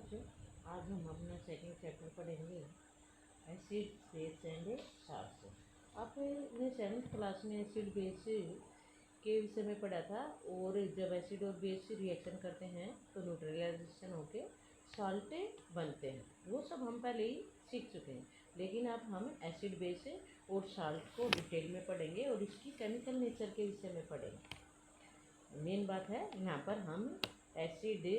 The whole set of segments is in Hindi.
बच्चों, आज हम अपना सेकंड चैप्टर पढ़ेंगे एसिड बेस एंड साल्ट्स। आपने सेवन्थ क्लास में एसिड बेस के विषय में पढ़ा था, और जब एसिड और बेस रिएक्शन करते हैं तो न्यूट्रलाइजेशन होके साल्ट बनते हैं। वो सब हम पहले ही सीख चुके हैं, लेकिन अब हम एसिड बेस और साल्ट को डिटेल में पढ़ेंगे और इसकी केमिकल नेचर के विषय में पढ़ेंगे। मेन बात है यहाँ पर हम एसिड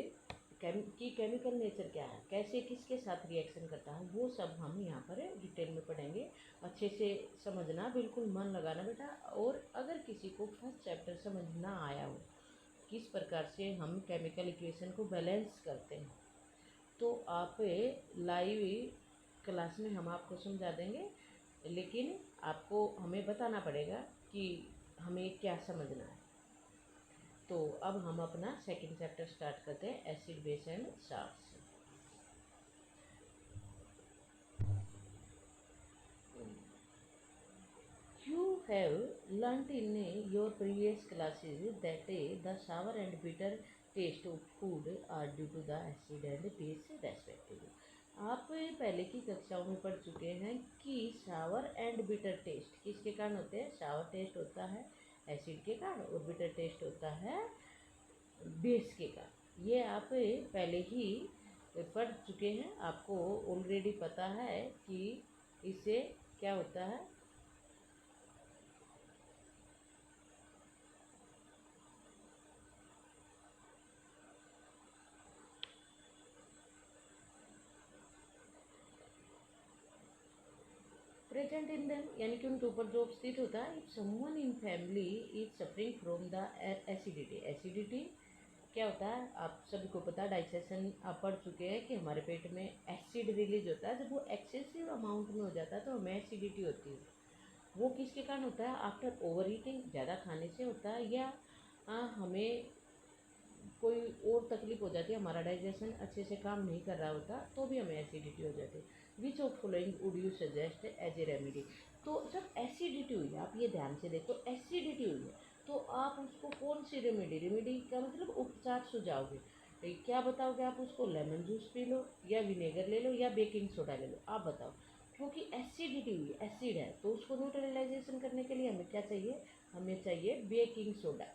की केमिकल नेचर क्या है, कैसे किसके साथ रिएक्शन करता है, वो सब हम यहाँ पर डिटेल में पढ़ेंगे। अच्छे से समझना, बिल्कुल मन लगाना बेटा। और अगर किसी को फर्स्ट चैप्टर समझ ना आया हो किस प्रकार से हम केमिकल इक्वेशन को बैलेंस करते हैं, तो आप लाइव क्लास में हम आपको समझा देंगे, लेकिन आपको हमें बताना पड़ेगा कि हमें क्या समझना है। तो अब हम अपना सेकंड चैप्टर स्टार्ट करते हैं, acid base and salts. You have learnt in your previous classes that the sour and bitter taste of food are due to the acid and base respectively. आप पहले की कक्षाओं में पढ़ चुके हैं कि सावर एंड बिटर टेस्ट किसके कारण होते हैं। सावर टेस्ट होता है एसिड के कारण और बिटर टेस्ट होता है बेस के कारण। ये आप पहले ही पढ़ चुके हैं, आपको ऑलरेडी पता है कि इससे क्या होता है। प्रेजेंट इन देम यानी कि उनके ऊपर जो स्थित होता है। If someone in family is suffering from the acidity. Acidity क्या होता है, आप सभी को पता है, डाइजेशन आप पढ़ चुके हैं कि हमारे पेट में एसिड रिलीज होता है। जब वो एक्सेसिव अमाउंट में हो जाता है तो हमें एसिडिटी होती है। वो किसके कारण होता है, आफ्टर ओवर ईटिंग, ज़्यादा खाने से होता है, या हमें कोई और तकलीफ हो जाती है, हमारा डाइजेशन अच्छे से काम नहीं कर रहा होता तो भी हमें एसिडिटी हो जाती है। Which of following would you suggest as a remedy. तो जब एसिडिटी हुई, आप ये ध्यान से देखो, एसिडिटी हुई है तो आप उसको कौन सी रेमेडी का मतलब उपचार सुझाओगे, क्या बताओगे आप उसको। लेमन जूस पी लो, या विनेगर ले लो, या बेकिंग सोडा ले लो, आप बताओ। क्योंकि एसिडिटी हुई, एसिड है, तो उसको न्यूट्रलाइजेशन करने के लिए हमें क्या चाहिए, हमें चाहिए बेकिंग सोडा।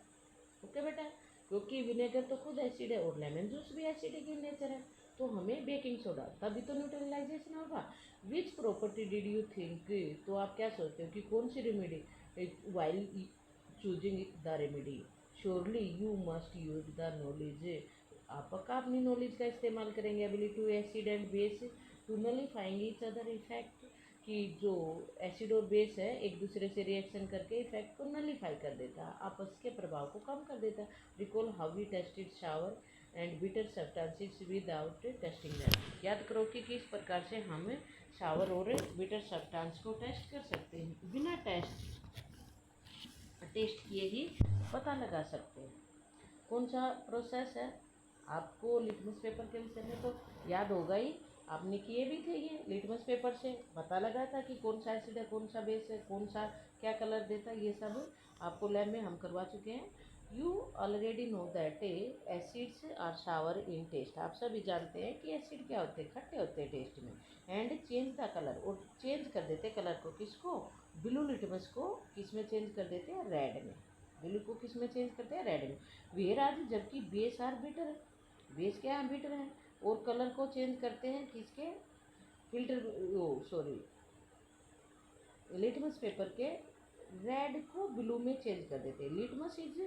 ओके बेटा, क्योंकि विनेगर तो खुद एसिड है और लेमन जूस भी एसिडिक इन नेचर है, तो हमें बेकिंग सोडा, तभी तो न्यूट्रलाइजेशन होगा। Which property did you think, तो आप क्या सोचते हो कि कौन सी remedy, while choosing the remedy surely you must use the knowledge. आप पक्का अपनी नॉलेज का इस्तेमाल करेंगे। Ability to acid and base to nullifying each other effect, कि जो एसिड और बेस है एक दूसरे से रिएक्शन करके इफेक्ट को नलीफाई कर देता है, आपस के प्रभाव को कम कर देता है। Recall how we tested sour and bitter substances without testing them. याद करो कि किस प्रकार से हम शावर और बिटर सब्सटेंस को टेस्ट कर सकते हैं, बिना टेस्ट किए ही पता लगा सकते हैं। कौन सा प्रोसेस है, आपको लिटमस पेपर के विषय में तो याद होगा ही, आपने किए भी थे। ये लिटमस पेपर से पता लगा था कि कौन सा एसिड है, कौन सा बेस है, कौन सा क्या कलर देता है, ये सब आपको लैब में हम करवा चुके हैं। You already know that acids are sour in taste. आप सभी जानते हैं कि एसिड क्या होते हैं, खट्टे होते हैं टेस्ट में। एंड चेंज द कलर, और चेंज कर देते हैं कलर को, किसको, ब्लू लिटमस को किस में चेंज कर देते हैं, रेड में। ब्लू को किस में चेंज करते हैं, रेड में। वेराज जबकि बेस आर बिटर है, बेस क्या है, बिटर है, और कलर को चेंज करते हैं किसके, लिटमस पेपर के रेड को ब्लू में चेंज कर देते हैं। Litmus is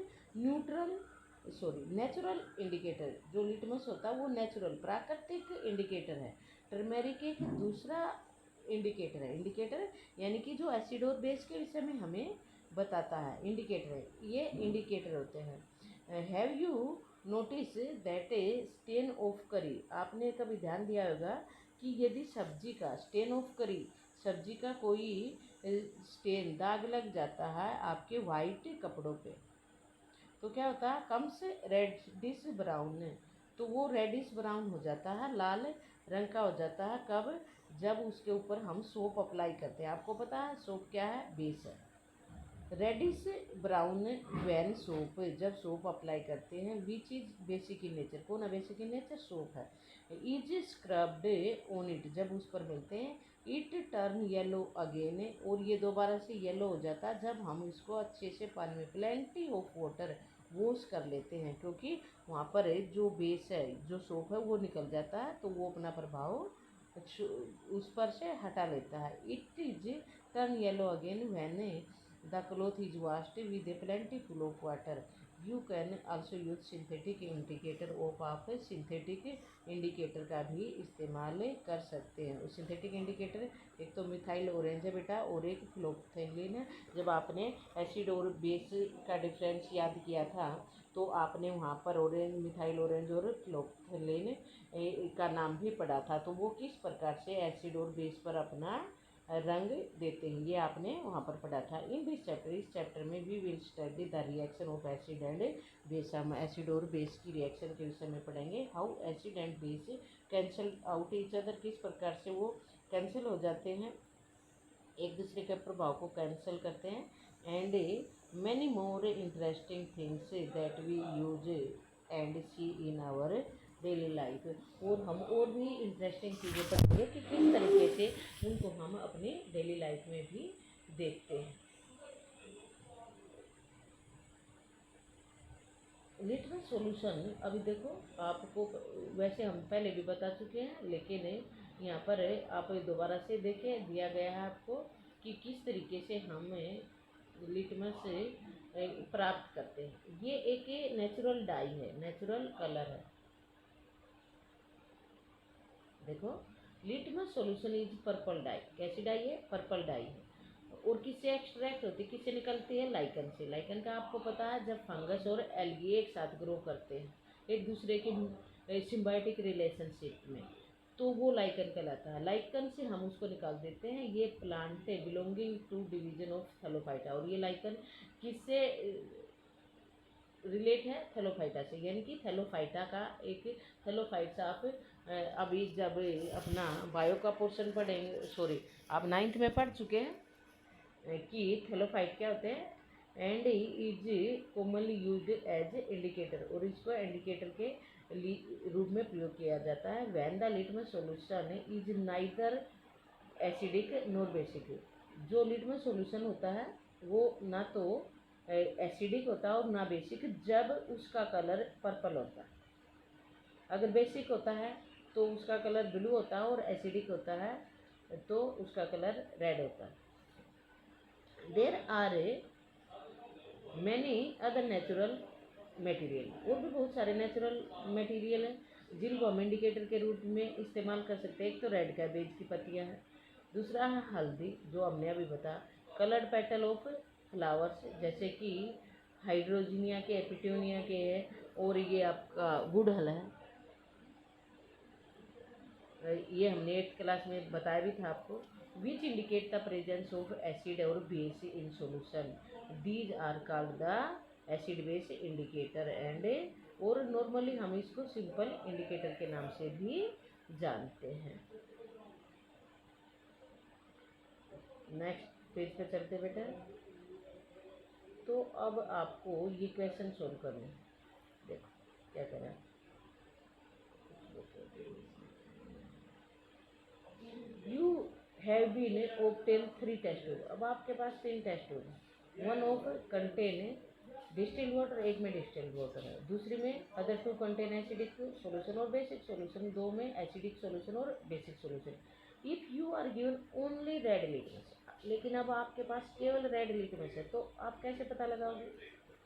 natural indicator. जो लिटमस होता है वो नेचुरल प्राकृतिक इंडिकेटर है। टर्मेरिक एक दूसरा इंडिकेटर है। इंडिकेटर यानी कि जो एसिड और बेस के विषय में हमें बताता है, इंडिकेटर है, ये इंडिकेटर होते हैं। Have you notice that stain of curry. आपने कभी ध्यान दिया होगा कि यदि सब्जी का स्टेन ऑफ करी, सब्जी का कोई स्टेन, दाग लग जाता है आपके वाइट कपड़ों पे, तो क्या होता है, कम्स रेडिश ब्राउन, तो वो रेडिश ब्राउन हो जाता है, लाल रंग का हो जाता है। कब, जब उसके ऊपर हम सोप अप्लाई करते हैं। आपको पता है सोप क्या है, बेस है। रेडिश ब्राउन वैन सोप, जब सोप अप्लाई करते हैं, which is basic in nature, कौन है बेसिक इन नेचर, सोप है, इज स्क्रब्ड ऑन इट, जब उस पर मिलते हैं, इट टर्न येलो अगेन, और ये दोबारा से येलो हो जाता है जब हम इसको अच्छे से पानी में प्लेंटी ऑफ वाटर वॉश कर लेते हैं, क्योंकि वहाँ पर जो बेस है जो सोप है वो निकल जाता है, तो वो अपना प्रभाव उस पर से हटा लेता है। It is turn yellow again when the cloth is washed with A plentiful of water. You can also use synthetic indicator of, आप सिंथेटिक इंडिकेटर का भी इस्तेमाल कर सकते हैं। सिंथेटिक इंडिकेटर एक तो मिथाइल ऑरेंज है बेटा, और एक फ्लोक्थेलिन है। जब आपने एसिड और बेस का डिफरेंस याद किया था तो आपने वहाँ पर ऑरेंज, मिथाइल ऑरेंज और फ्लोक्थेलिन का नाम भी पढ़ा था, तो वो किस प्रकार से एसिड और बेस पर अपना रंग देते हैं, ये आपने वहाँ पर पढ़ा था। इन दिस चैप्टर, इस चैप्टर में we will study the reaction of acid and base. हम एसिड और बेस की रिएक्शन के विषय में पढ़ेंगे। How acid and base cancel out each other, किस प्रकार से वो कैंसिल हो जाते हैं, एक दूसरे के प्रभाव को कैंसिल करते हैं। And many more interesting things that we use and see in our daily life, और हम और भी इंटरेस्टिंग चीज़ें पढ़ेंगे कि किस तरीके से उनको हम अपनी डेली लाइफ में भी देखते हैं। लिटमस सॉल्यूशन, अभी देखो आपको, वैसे हम पहले भी बता चुके हैं, लेकिन यहाँ पर आप दोबारा से देखें, दिया गया है आपको कि किस तरीके से हम लिटमस प्राप्त करते हैं। ये एक नेचुरल डाई है, नेचुरल कलर है। देखो, litmus solution is purple dye, कैसी डाई है, पर्पल डाई है। और किससे एक्सट्रैक्ट होती है, किससे निकलती है, लाइकन से। लाइकन का आपको पता है, जब फंगस और एल्गी एक साथ ग्रो करते हैं एक दूसरे के सिम्बायोटिक रिलेशनशिप में, तो वो लाइकन कहलाता है। लाइकन से हम उसको निकाल देते हैं। ये प्लांट है belonging to division of Thallophyta, और ये लाइकन किससे रिलेट है, थैलोफाइटा से, यानी कि थैलोफाइटा का एक, थैलोफाइट्स आप अभी जब अपना बायो का पोर्शन पढ़ेंगे, सॉरी आप 9th में पढ़ चुके हैं कि थैलोफाइट क्या होते हैं, and is commonly used as indicator, और इसको इंडिकेटर के रूप में प्रयोग किया जाता है। When the litmus solution is neither acidic nor basic, जो लिटमस सॉल्यूशन होता है वो ना तो एसिडिक होता है और ना बेसिक, जब उसका कलर पर्पल होता है। अगर बेसिक होता है तो उसका कलर ब्लू होता है, और एसिडिक होता है तो उसका कलर रेड होता है। There are many other natural material, और भी बहुत सारे नेचुरल मटेरियल हैं जिनको हम इंडिकेटर के रूप में इस्तेमाल कर सकते हैं। एक तो रेड कैबेज की पत्तियां हैं, दूसरा है हल्दी जो हमने अभी बताया, कलर्ड पेटल ऑफ फ्लावर्स जैसे कि हाइड्रोजिनिया के, एपिट्यूनिया के है, और ये आपका गुड़हल है, ये हमने 8th क्लास में बताया भी था आपको। Which indicate the presence of acid और base in solution, these are called the acid base indicator and, और नॉर्मली हम इसको सिंपल इंडिकेटर के नाम से भी जानते हैं। नेक्स्ट पेज पे चलते बेटा। तो अब आपको ये क्वेश्चन सोल्व करना है। देखो क्या करें, you have been obtain 3 test tube, अब आपके पास 3 टेस्ट ट्यूब है। One of contain distil water, एक में डिस्टिल वाटर है, दूसरी में अदर 2 कंटेन एसिडिक सॉल्यूशन और बेसिक सॉल्यूशन, 2 में एसिडिक सॉल्यूशन और basic solution. If you are given only red litmus, लेकिन अब आपके पास केवल रेड लिटमस है, तो आप कैसे पता लगाओगे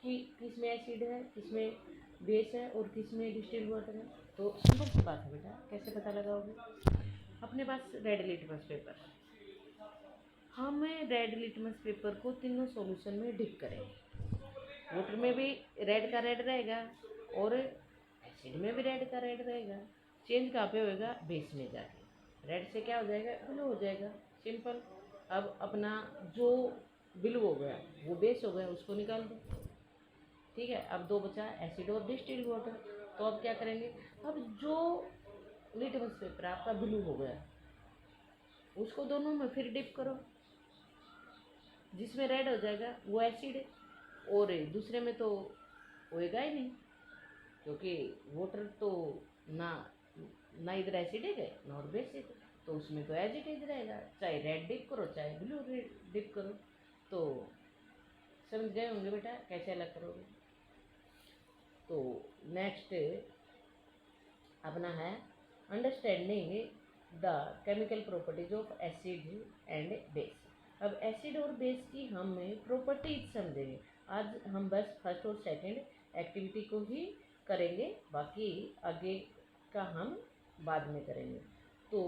कि किस में एसिड है, किस में बेस है और किस में डिस्टिल वाटर है? तो सिंपल सी बात है बेटा, कैसे पता लगाओगे? अपने पास रेड लिटमस पेपर, हम रेड लिटमस पेपर को तीनों सॉल्यूशन में डिप करेंगे। वाटर में भी रेड का रेड रहेगा और एसिड में भी रेड का रेड रहेगा। चेंज कहाँ पे होएगा? बेस में जाके रेड से क्या हो जाएगा? ब्लू हो जाएगा। सिंपल। अब अपना जो ब्लू हो गया वो बेस हो गया, उसको निकाल दो। ठीक है, अब 2 बचा एसिड और डिस्टिल्ड वाटर। तो अब क्या करेंगे? अब जो लिटमस पेपर आपका ब्लू हो गया उसको दोनों में फिर डिप करो। जिसमें रेड हो जाएगा वो एसिड है, और दूसरे में तो होएगा ही नहीं, क्योंकि वाटर तो ना ना इधर एसिडिक है ना और बेसिक है, तो उसमें तो एज इट इज रहेगा, चाहे रेड डिप करो चाहे ब्लू डिप करो। तो समझ गए होंगे बेटा कैसे अलग करोगे। तो नेक्स्ट अपना है understanding the chemical properties of acid and base. अब एसिड और बेस की हम प्रॉपर्टीज समझेंगे। आज हम बस फर्स्ट और सेकंड एक्टिविटी को ही करेंगे, बाकी आगे का हम बाद में करेंगे। तो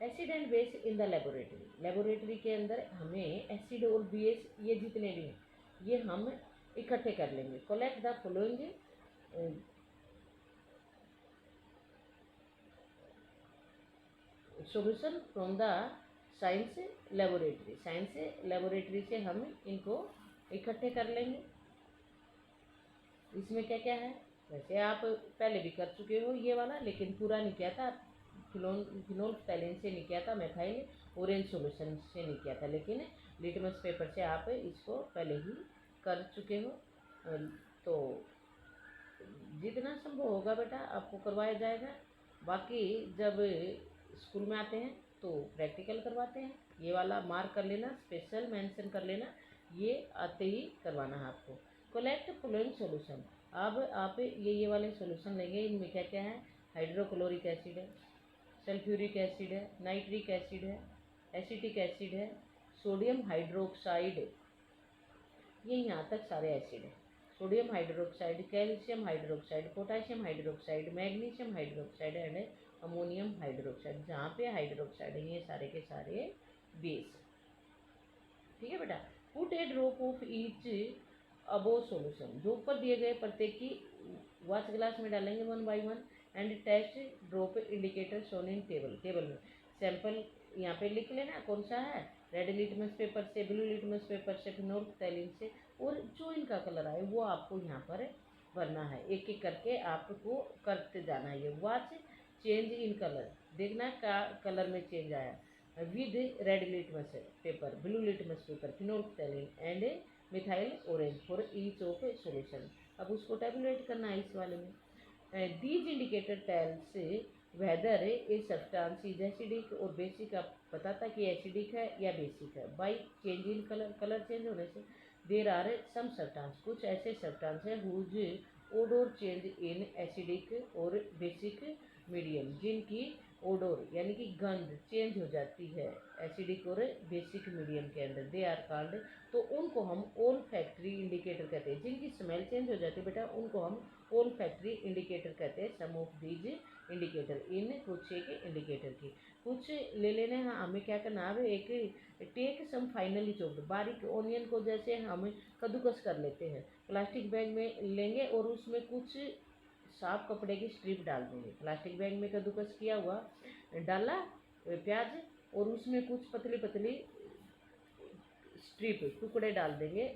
acid and base in the laboratory, laboratory के अंदर हमें एसिड और बेस ये जितने भी हैं ये हम इकट्ठे कर लेंगे। Collect the following solution from the science laboratory, science laboratory से हम इनको इकट्ठे कर लेंगे। इसमें क्या क्या है, वैसे आप पहले भी कर चुके हो ये वाला, लेकिन पूरा नहीं किया था, फिनोल्फ्थैलीन से नहीं किया था, मेथाइल ऑरेंज सॉल्यूशन से नहीं किया था, लेकिन लिटमस पेपर से आप इसको पहले ही कर चुके हो। तो जितना संभव होगा बेटा आपको करवाया जाएगा। बाकी जब स्कूल में आते हैं तो प्रैक्टिकल करवाते हैं, ये वाला मार्क कर लेना, स्पेशल मेंशन कर लेना, ये आते ही करवाना है आपको। कलेक्ट फ्लोइंग सॉल्यूशन, अब आप ये वाले सॉल्यूशन लेंगे। इनमें क्या क्या है, हाइड्रोक्लोरिक एसिड है, सल्फ्यूरिक एसिड है, नाइट्रिक एसिड है, एसिटिक एसिड है, सोडियम हाइड्रोक्साइड, ये यहाँ तक सारे एसिड है। Sodium hydroxide, calcium hydroxide, potassium hydroxide, magnesium hydroxide and ammonium hydroxide. जहाँ पे हाइड्रोक्साइड है ये सारे के सारे बेस। ठीक है बेटा। Put A drop of each above solution, जो ऊपर दिए गए प्रत्येक की वॉच ग्लास में डालेंगे 1 by 1 and test drop indicator shown in table में सैंपल यहाँ पे लिख लेना कौन सा है, रेड लिटमस पेपर से, ब्लू लिटमस पेपर से, फिनोल्फ्थैलीन से, और जो इनका कलर आए वो आपको यहाँ पर भरना है। एक एक करके आपको करते जाना है। ये वॉच चेंज इन कलर, देखना का कलर में चेंज आया with red litmus paper, blue litmus paper, phenolphthalein and methyl orange for each of solution. अब उसको टैबुलेट करना है इस वाले में। These indicator tells whether a substance is acidic और बेसिक, आप बताता कि एसिडिक है या बेसिक है by change in colour, colour change होने से। देर आर सम सब्सटेंस, कुछ ऐसे सब्सटेंस है whose odour change in acidic और बेसिक मीडियम, जिनकी ओडोर यानी कि गंध चेंज हो जाती है एसिडिक और बेसिक मीडियम के अंदर। दे आर कॉल्ड, तो उनको हम ओल फैक्ट्री इंडिकेटर कहते हैं। जिनकी स्मेल चेंज हो जाती है बेटा उनको हम ओल फैक्ट्री इंडिकेटर कहते हैं। सम ऑफ दीज इंडिकेटर, इन कुछ एक इंडिकेटर की कुछ ले लेने हैं। हमें क्या करना है, एक टेक सम फाइनली चॉप्ड, बारीक ऑनियन को जैसे हम कद्दूकस कर लेते हैं, प्लास्टिक बैग में लेंगे और उसमें कुछ साफ कपड़े की स्ट्रिप डाल देंगे। प्लास्टिक बैग में कद्दूकस किया हुआ डाला प्याज, और उसमें कुछ पतली पतली स्ट्रिप टुकड़े डाल देंगे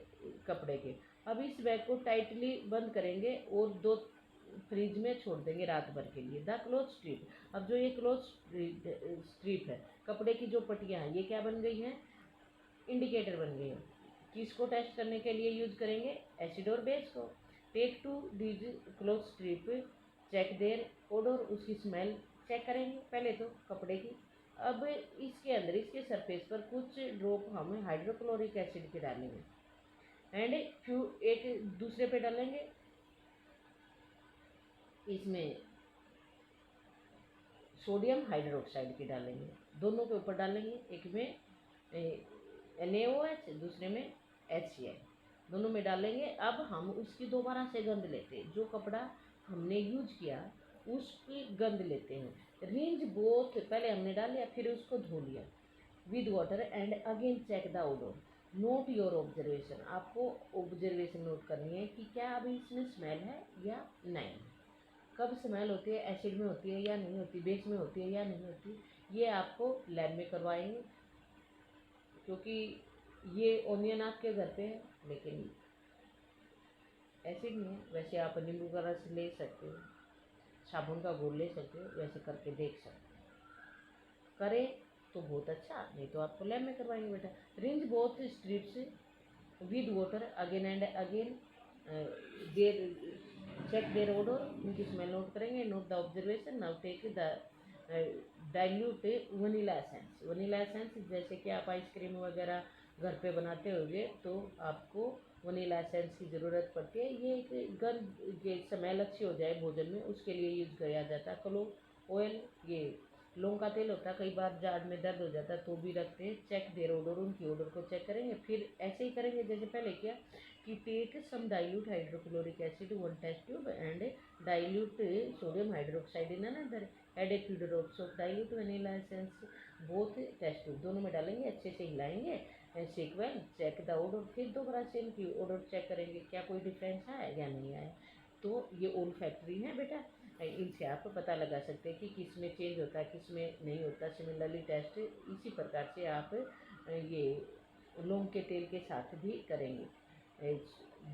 कपड़े के। अब इस बैग को टाइटली बंद करेंगे और दो फ्रिज में छोड़ देंगे रात भर के लिए। द क्लोथ स्ट्रिप, अब जो ये क्लोथ स्ट्रिप है, कपड़े की जो पट्टियाँ हैं, ये क्या बन गई हैं, इंडिकेटर बन गई हैं। किसको टेस्ट करने के लिए यूज करेंगे, एसिड और बेस को। Take two these cloth strip, check their odour, उसकी स्मेल चेक करेंगे पहले तो कपड़े की। अब इसके अंदर इसके सरफेस पर कुछ ड्रॉप हम हाइड्रोक्लोरिक एसिड के डालेंगे एंड फ्यू एक दूसरे पे डालेंगे, इसमें सोडियम हाइड्रोक्साइड की डालेंगे, दोनों के ऊपर डालेंगे। एक में NaOH, दूसरे में HCl, दोनों में डालेंगे। अब हम उसकी दोबारा से गंध लेते हैं, जो कपड़ा हमने यूज किया उसकी गंध लेते हैं। रिंज बोथ, पहले हमने डाल लिया फिर उसको धो लिया with water and again check the odour. Note your observation, आपको ऑब्जर्वेशन नोट करनी है कि क्या अभी इसमें स्मेल है या नहीं। कब स्मेल होती है, एसिड में होती है या नहीं होती, बेस में होती है या नहीं होती, ये आपको लैब में करवाएंगे। क्योंकि ये ओनियन आपके घर पे है लेकिन एसिड नहीं है, वैसे आप नींबू का रस ले सकते हो, साबुन का घोल ले सकते हो, वैसे करके देख सकते हो। करें तो बहुत अच्छा, नहीं तो आपको लैब में करवाएंगे बेटा। Rinse both strips with water again and again, there check there odour, उनकी स्मेल नोट करेंगे, note the observation. Now take the dilute vanilla essence. Vanilla essence जैसे कि आप आइसक्रीम वगैरह घर पे बनाते होंगे तो आपको वनीला एसेंस की ज़रूरत पड़ती है। ये एक गंध, ये स्मेल अच्छी हो जाए भोजन में, उसके लिए यूज़ किया जाता है। क्लोव ऑयल, ये लौंग का तेल होता है, कई बार जाड़ में दर्द हो जाता है तो भी रखते हैं। चेक देर ओडर, उनकी ओडर को चेक करेंगे। फिर ऐसे ही करेंगे जैसे पहले किया कि take some dilute hydrochloric acid 1 test tube and dilute sodium hydroxide in another, add a few drops of dilute vanilla essence both test tube, दोनों में डालेंगे, अच्छे से हिलाएंगे। Shake well, check the odour, फिर दोबारा से इनकी ओडर चेक करेंगे क्या कोई डिफरेंस आया या नहीं आया। तो ये ओल फैक्ट्री है बेटा, इनसे आप पता लगा सकते हैं कि किस में चेंज होता है किस में नहीं होता। सिमिलरली टेस्ट इसी प्रकार से आप ये लौंग के तेल के साथ भी करेंगे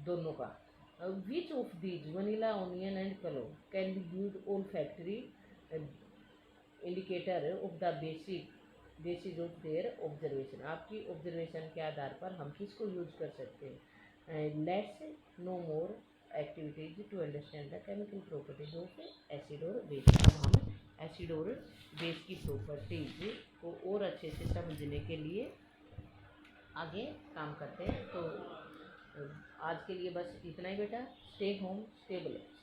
दोनों का। Which of these vanilla, onion and clove can be use olfactory indicator of the basis of their observation. आपकी ऑब्जर्वेशन के आधार पर हम किसको यूज कर सकते हैं। Let's know more activities to understand the chemical properties of acid और बेस। अब हम एसिड और बेस की प्रॉपर्टीज को और अच्छे से समझने के लिए आगे काम करते हैं। तो आज के लिए बस इतना ही बेटा। Stay home, stay blessed.